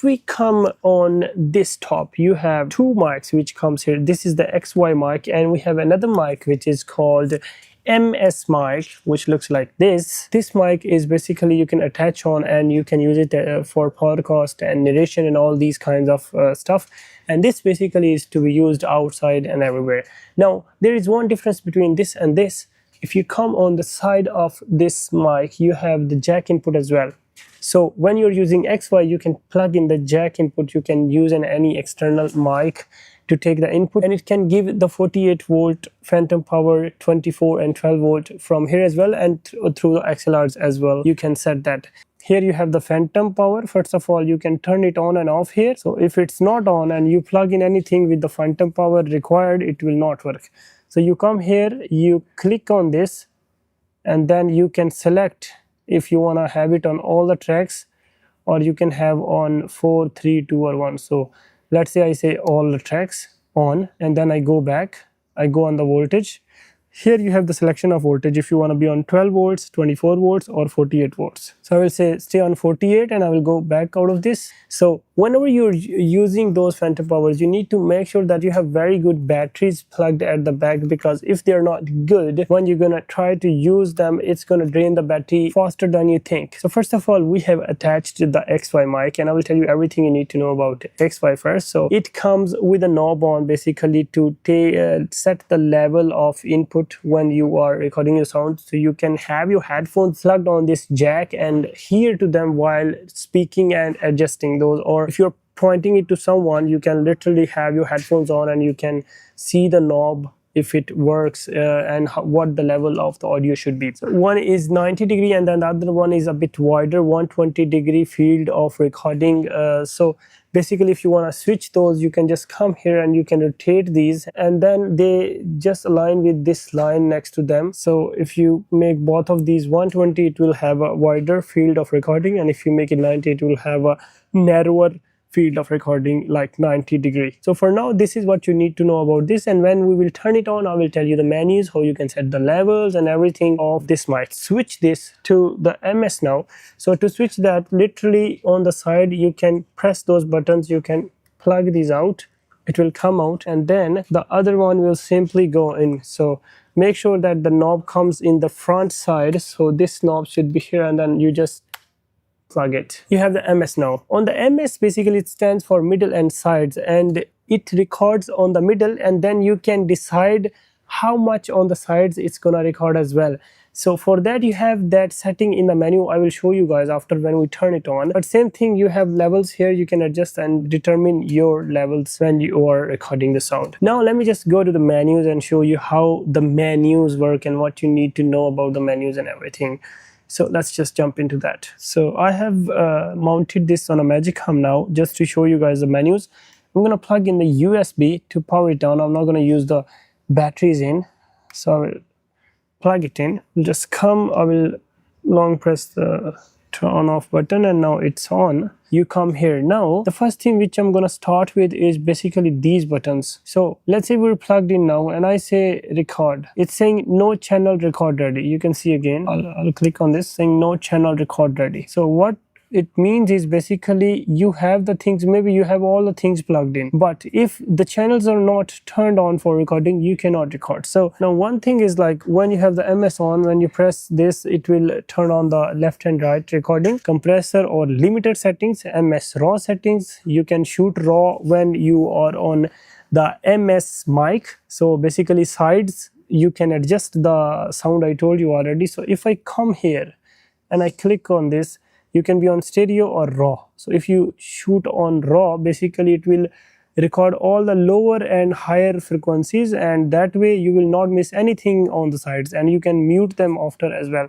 we come on this top, you have two mics which comes here. This is the XY mic, and we have another mic which is called MS mic, which looks like this. This mic is basically you can attach on and you can use it for podcast and narration and all these kinds of stuff. And this basically is to be used outside and everywhere. Now there is one difference between this and this. If you come on the side of this mic, you have the jack input as well. So when you're using XY, you can plug in the jack input. You can use any external mic to take the input, and it can give the 48 volt phantom power, 24 and 12 volt from here as well, and through the XLRs as well. You can set that. Here you have the phantom power. First of all, you can turn it on and off here. So if it's not on and you plug in anything with the phantom power required, it will not work. So you come here, you click on this, and then you can select if you want to have it on all the tracks, or you can have on 4, 3, 2 or 1. So let's say I say all the tracks on, and then I go back, I go on the voltage. Here you have the selection of voltage if you want to be on 12 volts, 24 volts or 48 volts. So I will say stay on 48 and I will go back out of this. So whenever you're using those phantom powers, you need to make sure that you have very good batteries plugged at the back, because if they're not good, when you're gonna try to use them, it's gonna drain the battery faster than you think. So first of all, we have attached the XY mic, and I will tell you everything you need to know about XY first. So it comes with a knob on basically to set the level of input when you are recording your sound. So you can have your headphones plugged on this jack and hear to them while speaking and adjusting those, or if you're pointing it to someone, you can literally have your headphones on and you can see the knob if it works and what the level of the audio should be. So one is 90 degree and then the other one is a bit wider, 120 degree field of recording. So basically if you want to switch those, you can just come here and you can rotate these, and then they just align with this line next to them. So if you make both of these 120, it will have a wider field of recording, and if you make it 90, it will have a narrower field of recording like 90 degree. So for now, this is what you need to know about this, and when we will turn it on, I will tell you the menus, how you can set the levels and everything of this mic. Switch this to the MS now. So to switch that, literally on the side, you can press those buttons, you can plug these out, it will come out, and then the other one will simply go in. So make sure that the knob comes in the front side. So this knob should be here, and then you just plug it. You have the MS now. On the MS, basically it stands for middle and sides, and it records on the middle, and then you can decide how much on the sides it's gonna record as well. So for that, you have that setting in the menu. I will show you guys after when we turn it on. But same thing, you have levels here. You can adjust and determine your levels when you are recording the sound. Now let me just go to the menus and show you how the menus work and what you need to know about the menus and everything. So let's just jump into that. So I have mounted this on a Magic Hum now, just to show you guys the menus. I'm gonna plug in the USB to power it down. I'm not gonna use the batteries in. So I will plug it in. We'll just come, I will long press the turn off button, and now it's on. You come here. Now the first thing which I'm gonna start with is basically these buttons. So let's say we're plugged in now and I say record. It's saying no channel record ready. You can see again, I'll click on this saying no channel record ready. So what it means is basically you have the things, maybe you have all the things plugged in, but if the channels are not turned on for recording, you cannot record. So now one thing is, like when you have the MS on, when you press this, it will turn on the left and right recording, compressor or limiter settings, MS raw settings. You can shoot raw when you are on the MS mic. So basically sides, you can adjust the sound I told you already. So if I come here and I click on this, you can be on stereo or raw. So if you shoot on raw, basically it will record all the lower and higher frequencies, and that way you will not miss anything on the sides, and you can mute them after as well.